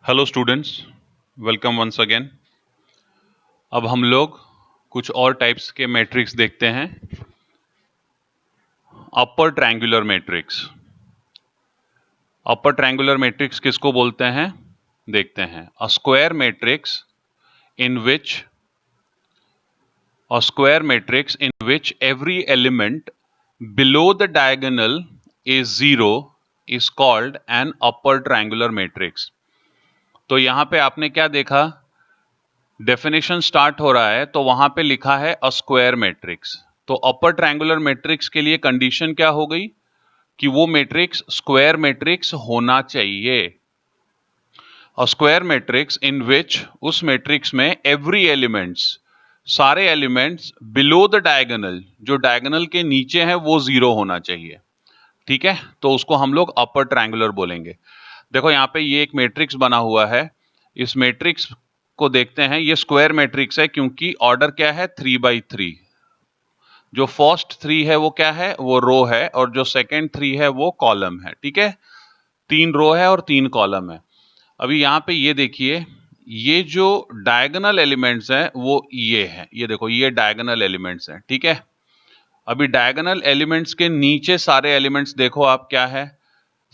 Hello students, welcome once again. अब हम लोग कुछ और टाइप्स के मैट्रिक्स देखते हैं। Upper triangular matrix. Upper triangular matrix किसको बोलते हैं, देखते हैं। अ square matrix in which every element below the diagonal is 0 is called an upper triangular matrix। तो यहां पे आपने क्या देखा, डेफिनेशन स्टार्ट हो रहा है तो वहां पे लिखा है अ स्क्वायर मैट्रिक्स। तो अपर ट्रायंगुलर मैट्रिक्स के लिए कंडीशन क्या हो गई कि वो मैट्रिक्स स्क्वायर मैट्रिक्स होना चाहिए। अ स्क्वायर मैट्रिक्स इन विच, उस मैट्रिक्स में एवरी एलिमेंट्स, सारे एलिमेंट्स बिलो द डायगोनल, जो डायगोनल के नीचे है वो 0 होना चाहिए। ठीक है, तो उसको हम लोग अपर ट्रायंगुलर बोलेंगे। देखो यहां पे ये एक मैट्रिक्स बना हुआ है, इस मैट्रिक्स को देखते हैं। ये स्क्वायर मैट्रिक्स है क्योंकि ऑर्डर क्या है, 3x3। जो फर्स्ट 3 है वो क्या है, वो रो है, और जो सेकंड 3 है वो कॉलम है। ठीक है, 3 रो है और 3 कॉलम है। अभी यहां पे ये देखिए, ये जो डायगोनल एलिमेंट्स हैं वो ये है, ये देखो ये डायगोनल एलिमेंट्स हैं। ठीक है, अभी डायगोनल एलिमेंट्स के नीचे सारे एलिमेंट्स देखो आप, क्या है,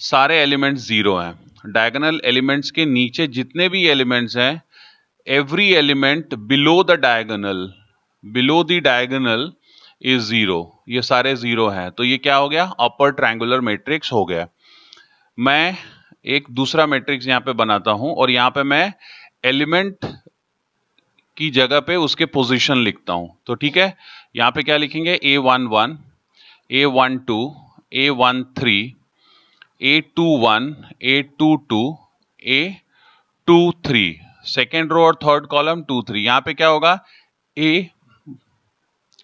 सारे एलिमेंट्स 0 हैं। डायगोनल एलिमेंट्स के नीचे जितने भी एलिमेंट्स हैं, every element below the diagonal is 0, ये सारे 0 हैं। तो ये क्या हो गया, अपर ट्रायंगुलर मैट्रिक्स हो गया। मैं एक दूसरा मैट्रिक्स यहां पे बनाता हूं और यहां पे मैं एलिमेंट की जगह पे उसके पोजीशन लिखता हूं। तो ठीक है, यहां पे क्या लिखेंगे, A11, A12, A13, A21, A22, A23, second row और थर्ड कॉलम 2 3। यहां पे क्या होगा, ए,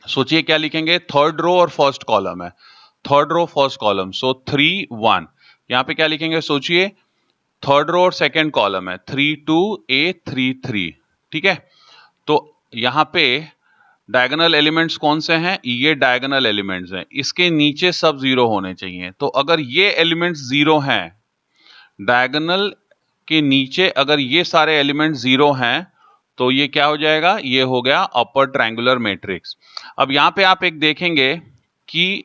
सोचिए क्या लिखेंगे, थर्ड रो और फर्स्ट कॉलम है, थर्ड रो फर्स्ट कॉलम, सो 3 1। यहां पे क्या लिखेंगे, सोचिए, थर्ड रो और सेकेंड कॉलम है, 3 2 A 3 3। ठीक है, तो यहां पे डायगोनल एलिमेंट्स कौन से हैं, ये डायगोनल एलिमेंट्स हैं, इसके नीचे सब 0 होने चाहिए। तो अगर ये एलिमेंट्स 0 हैं, डायगोनल के नीचे अगर ये सारे एलिमेंट 0 हैं, तो ये क्या हो जाएगा, ये हो गया अपर ट्रायंगुलर मैट्रिक्स। अब यहां पे आप एक देखेंगे कि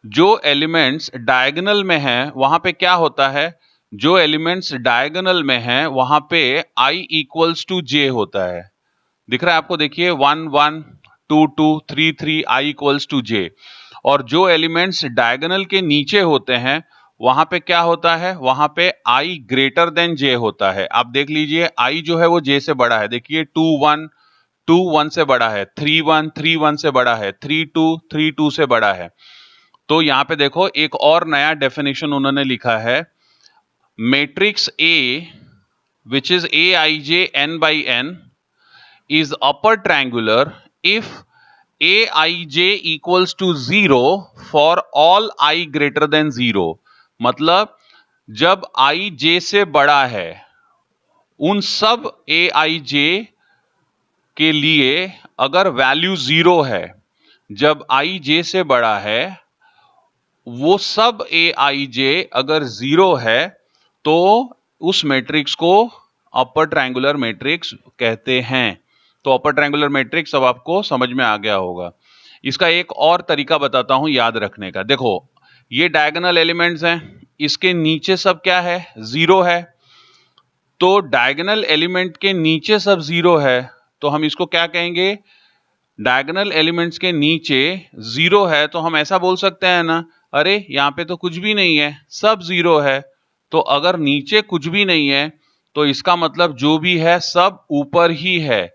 जो एलिमेंट्स डायगोनल में हैं वहां पे क्या होता है, जो एलिमेंट्स डायगोनल में हैं वहां पे I इक्वल्स टू J होता है। दिख रहा है आपको, देखिए 1 1 2 2 3 3, I इक्वल्स टू J। और जो एलिमेंट्स डायगोनल के नीचे होते हैं वहां पे क्या होता है, वहां पे I ग्रेटर देन J होता है। आप देख लीजिए, I जो है वो J से बड़ा है। देखिए 2 1 2 1 से बड़ा है, 3 1 3 1 से बड़ा है, 3 2 3 2 से बड़ा है। तो यहां पे देखो एक और नया डेफिनेशन उन्होंने लिखा है, matrix A which is Aij n by n is upper triangular if Aij equals to 0 for all I greater than 0। मतलब जब I J से बड़ा है, उन सब Aij के लिए अगर वैल्यू 0 है, जब I J से बड़ा है, वो सब Aij अगर 0 है, तो उस मैट्रिक्स को अपर ट्रायंगुलर मैट्रिक्स कहते हैं। तो अपर ट्रायंगुलर मैट्रिक्स अब आपको समझ में आ गया होगा। इसका एक और तरीका बताता हूं याद रखने का। देखो ये डायगोनल एलिमेंट्स हैं, इसके नीचे सब क्या है, 0 है। तो डायगोनल एलिमेंट के नीचे सब 0 है, तो हम इसको क्या कहेंगे, डायगोनल एलिमेंट्स के नीचे 0 है, तो हम ऐसा बोल सकते हैं ना, अरे यहां पे तो कुछ भी नहीं है, सब 0 है। तो अगर नीचे कुछ भी नहीं है तो इसका मतलब जो भी है सब ऊपर ही है।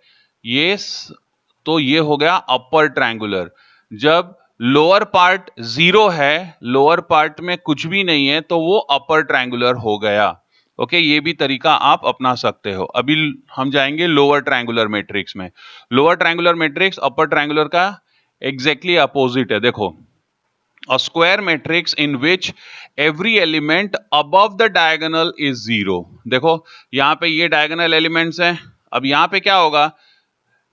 तो ये हो गया अपर ट्रायंगुलर। जब लोअर पार्ट 0 है, लोअर पार्ट में कुछ भी नहीं है, तो वो अपर ट्रायंगुलर हो गया। ओके, ये भी तरीका आप अपना सकते हो। अभी हम जाएंगे लोअर ट्रायंगुलर मैट्रिक्स में। Lower triangular matrix upper triangular का एग्जैक्टली अपोजिट है। देखो, a square matrix in which every element above the diagonal is 0। देखो यहां पे ये डायगोनल एलिमेंट्स हैं। अब यहां पे क्या होगा,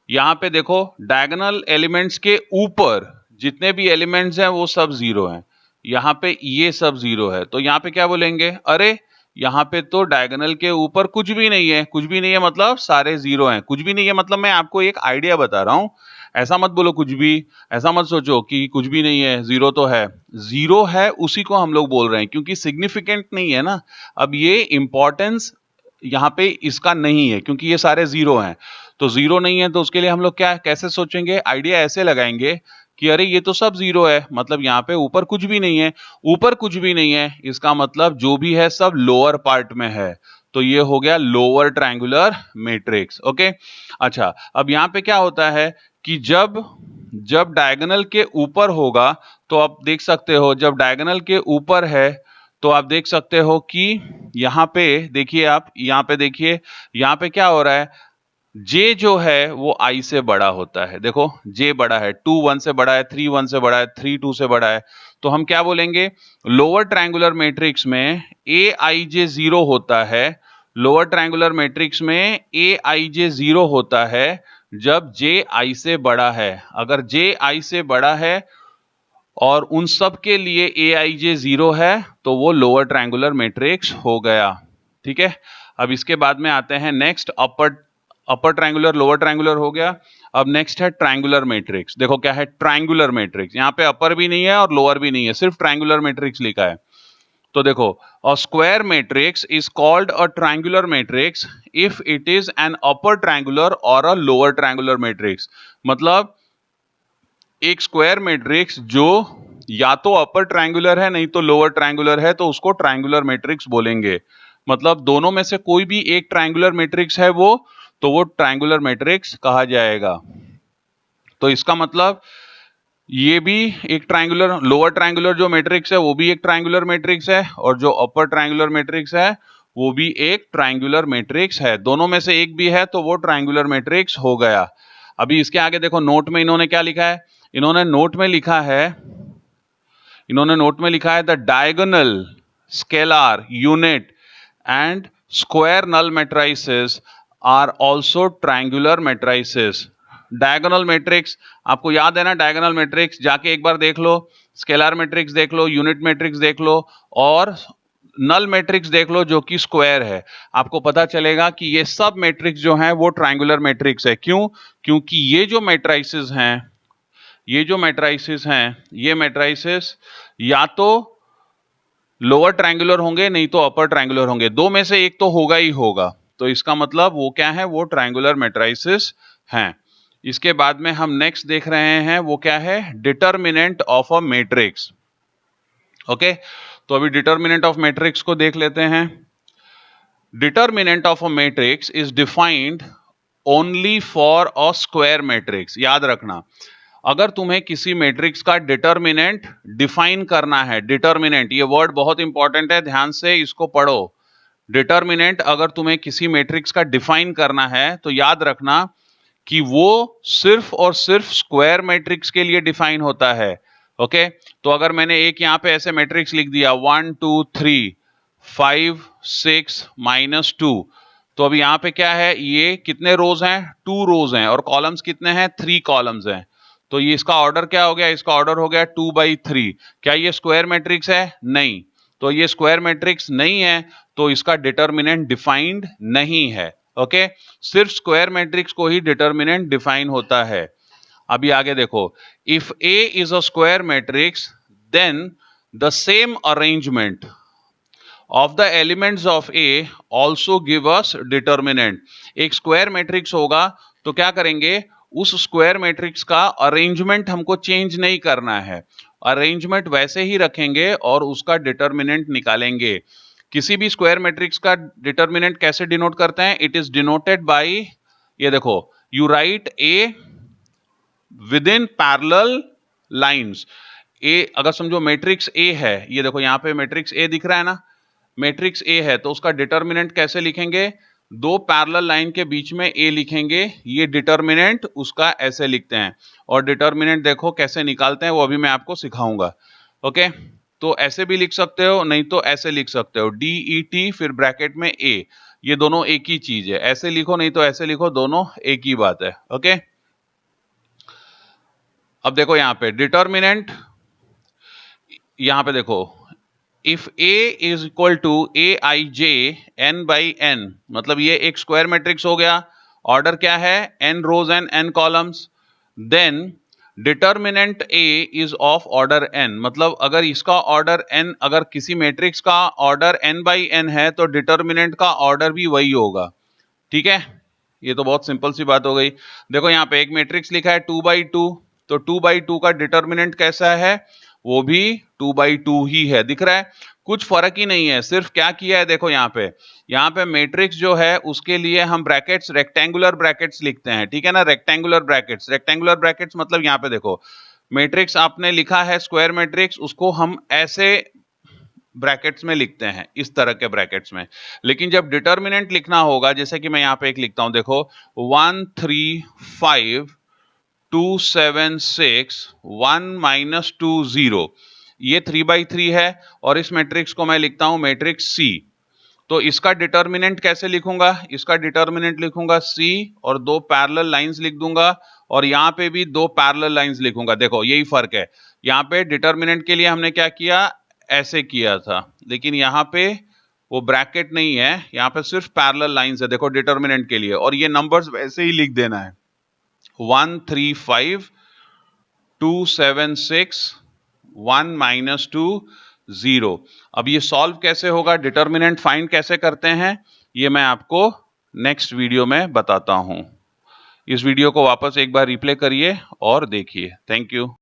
यहां पे देखो डायगोनल एलिमेंट्स के ऊपर जितने भी एलिमेंट्स हैं वो सब 0 हैं। यहां पे ये सब 0 है, तो यहां पे क्या बोलेंगे, अरे यहाँ पे तो डायगोनल के ऊपर कुछ भी नहीं है, कुछ भी नहीं है मतलब सारे जीरो हैं, कुछ भी नहीं है मतलब मैं आपको एक आइडिया बता रहा हूं, ऐसा मत बोलो कुछ भी, ऐसा मत सोचो कि कुछ भी नहीं है, जीरो तो है, जीरो है उसी को हम लोग बोल रहे हैं क्योंकि सिग्निफिकेंट नहीं है ना। अब ये इंपॉर्टेंस यहाँ पे इसका नहीं है क्योंकि ये सारे जीरो हैं, तो जीरो नहीं है तो उसके लिए हम लोग क्या कैसे सोचेंगे, आइडिया ऐसे लगाएंगे कि अरे ये तो सब जीरो है, मतलब यहाँ पे ऊपर कुछ भी नहीं है, ऊपर कुछ भी नहीं है इसका मतलब जो भी है सब लोअर पार्ट में है, तो ये हो गया लोअर ट्रायंगुलर मैट्रिक्स। ओके, अच्छा अब यहाँ पे क्या होता है कि जब जब डायगोनल के ऊपर होगा तो आप देख सकते हो, जब डायगोनल के ऊपर है तो आप देख सकते हो कि यहाँ पे देखिए, आप यहाँ पे देखिए, यहाँ पे क्या हो रहा है, जे जो है वो आई से बड़ा होता है, देखो जे बड़ा है, 2 1 से बड़ा है, 3 1 से बड़ा है, 3 2 से बड़ा है, तो हम क्या बोलेंगे, लोअर ट्रायंगुलर मैट्रिक्स में ए आई जे जीरो होता है, लोअर ट्रायंगुलर मैट्रिक्स में ए आई जे जीरो होता है जब जे आई से बड़ा है, अगर जे आई से बड़ा है और उन सब के लिए ए आई जे जीरो है तो वो लोअर ट्रायंगुलर मैट्रिक्स हो गया। ठीक है, अब इसके बाद में आते हैं नेक्स्ट, अपर अपर ट्रायंगुलर लोअर ट्रायंगुलर हो गया। अब नेक्स्ट है ट्रायंगुलर मैट्रिक्स, देखो क्या है ट्रायंगुलर मैट्रिक्स, यहाँ पे अपर भी नहीं है और लोअर भी नहीं है, सिर्फ ट्रायंगुलर मैट्रिक्स लिखा है। तो देखो, अ square matrix is called a triangular matrix if it is an upper triangular और अ लोअर ट्रायंगुलर मैट्रिक्स, मतलब एक स्क्वायर मैट्रिक्स जो या तो अपर ट्रायंगुलर है नहीं तो लोअर ट्रायंगुलर है तो उसको ट्रायंगुलर मैट्रिक्स बोलेंगे, मतलब दोनों में से कोई भी एक ट्रायंगुलर मैट्रिक्स है वो, तो वो ट्रायंगुलर मैट्रिक्स कहा जाएगा। तो इसका मतलब ये भी एक ट्रायंगुलर, लोअर ट्रायंगुलर जो मैट्रिक्स है वो भी एक ट्रायंगुलर मैट्रिक्स है और जो अपर ट्रायंगुलर मैट्रिक्स है वो भी एक ट्रायंगुलर मैट्रिक्स है, दोनों में से एक भी है तो वो ट्रायंगुलर मैट्रिक्स हो गया। अभी इसके आगे देखो, नोट में इन्होंने क्या लिखा है, इन्होंने नोट में लिखा है, इन्होंने नोट में लिखा है the diagonal scalar unit and square null matrices are also triangular matrices. Diagonal matrix आपको याद है ना, डायगोनल मैट्रिक्स जाके एक बार देख लो, स्केलर मैट्रिक्स देख लो, यूनिट मैट्रिक्स देख लो और नल मैट्रिक्स देख लो जो कि स्क्वायर है, आपको पता चलेगा कि ये सब मैट्रिक्स जो हैं वो ट्रायंगुलर मैट्रिक्स है। क्यों? क्योंकि ये जो मैट्रिसेस हैं, ये जो मैट्रिसेस हैं, ये मैट्रिसेस या तो लोअर ट्रायंगुलर होंगे नहीं तो अपर ट्रायंगुलर होंगे, दो में से एक तो होगा ही होगा, तो इसका मतलब वो क्या है, वो ट्रायंगुलर मैट्रिसेस हैं। इसके बाद में हम नेक्स्ट देख रहे हैं वो क्या है, determinant of a matrix. Okay, तो अभी डिटर्मिनेंट ऑफ मैट्रिक्स को देख लेते हैं। Determinant of a matrix is defined only for a square matrix. याद रखना, अगर तुम्हें किसी मैट्रिक्स का डिटर्मिनेंट डिफाइन करना है, डिटर्मिनेंट ये वर्ड बहुत इंपॉर्टेंट है, ध्यान से इसको पढ़ो। डिटर्मिनेंट अगर तुम्हें किसी मैट्रिक्स का डिफाइन करना है तो याद रखना कि वो सिर्फ और सिर्फ स्क्वायर मैट्रिक्स के लिए डिफाइन होता है। ओके, तो अगर मैंने एक यहां पे ऐसे मैट्रिक्स लिख दिया 1 2 3 5 6 -2, तो अब यहां पे क्या है, ये कितने रोज हैं, 2 रोज हैं और कॉलम्स कितने हैं, 3 कॉलम्स हैं, तो ये इसका ऑर्डर क्या हो गया, इसका ऑर्डर हो गया 2/3। क्या ये स्क्वायर मैट्रिक्स है? नहीं, तो ये स्क्वायर मैट्रिक्स नहीं है तो इसका डिटर्मिनेंट डिफाइंड नहीं है। ओके, सिर्फ स्क्वायर मैट्रिक्स को ही डिटर्मिनेंट डिफाइन होता है। अभी आगे देखो, if A is a square matrix then the same arrangement of the elements of A also give us determinant. एक स्क्वायर मैट्रिक्स होगा तो क्या करेंगे, उस स्क्वायर मैट्रिक्स का अरेंजमेंट हमको चेंज नहीं करना है, अरेंजमेंट वैसे ही रखेंगे और उसका डिटर्मिनेंट निकालेंगे। किसी भी स्क्वायर मैट्रिक्स का डिटर्मिनेंट कैसे डिनोट करते हैं, इट इज डिनोटेड बाय, ये देखो, you write A within parallel lines. A अगर समझो मैट्रिक्स ए है, ये देखो यहां पे मैट्रिक्स ए दिख रहा है ना, मैट्रिक्स ए है तो उसका डिटर्मिनेंट कैसे लिखेंगे, दो पैरेलल लाइन के बीच में ए लिखेंगे, ये डिटर्मिनेंट उसका ऐसे लिखते हैं, और डिटर्मिनेंट देखो कैसे निकालते हैं वो अभी मैं आपको सिखाऊंगा। ओके, तो ऐसे भी लिख सकते हो नहीं तो ऐसे लिख सकते हो, डी ई टी फिर ब्रैकेट में ए, ये दोनों एक ही चीज है, ऐसे लिखो नहीं तो ऐसे लिखो, दोनों एक ही बात है। ओके, अब देखो यहां पे डिटर्मिनेंट, यहां पे देखो if A is equal to Aij n by n, मतलब ये एक स्क्वायर मैट्रिक्स हो गया, ऑर्डर क्या है, n rows and n columns, then determinant A is of order n, मतलब अगर इसका ऑर्डर n, अगर किसी मैट्रिक्स का ऑर्डर n बाई n है तो डिटर्मिनेंट का ऑर्डर भी वही होगा। ठीक है, ये तो बहुत सिंपल सी बात हो गई। देखो यहाँ पे एक मैट्रिक्स लिखा है 2/2, तो 2/2 का डिटर्मिनेंट कैसा है, वो भी 2/2 ही है, दिख रहा है, कुछ फर्क ही नहीं है। सिर्फ क्या किया है, देखो यहाँ पे मैट्रिक्स जो है उसके लिए हम ब्रैकेट्स, रेक्टेंगुलर ब्रैकेट्स लिखते हैं, ठीक है ना, रेक्टेंगुलर ब्रैकेट्स, रेक्टेंगुलर ब्रैकेट्स मतलब यहाँ पे देखो मैट्रिक्स आपने लिखा है स्क्वायर मैट्रिक्स, उसको हम ऐसे ब्रैकेट्स में लिखते हैं, इस तरह के ब्रैकेट्स में। लेकिन जब डिटर्मिनेंट लिखना होगा, जैसे कि मैं यहां पे एक लिखता हूं, देखो 1 3 5 2 7 6 1 माइनस 2 0, ये 3/3 है, और इस मैट्रिक्स को मैं लिखता हूं मैट्रिक्स सी। तो इसका डिटर्मिनेंट कैसे लिखूंगा, इसका डिटर्मिनेंट लिखूंगा सी और दो पैरेलल लाइंस लिख दूंगा, और यहां पे भी दो पैरेलल लाइंस लिखूंगा। देखो यही फर्क है, यहां पे डिटर्मिनेंट के लिए हमने क्या किया, ऐसे किया था, लेकिन यहां पे वो ब्रैकेट नहीं है, यहां पे सिर्फ पैरेलल लाइंस है, देखो डिटर्मिनेंट के लिए, और ये नंबर्स वैसे ही लिख देना है, 1 3 5 2 7 6 1 माइनस 2 0। अब ये सॉल्व कैसे होगा, डिटर्मिनेंट फाइंड कैसे करते हैं, ये मैं आपको नेक्स्ट वीडियो में बताता हूं। इस वीडियो को वापस एक बार रिप्ले करिए और देखिए। Thank you.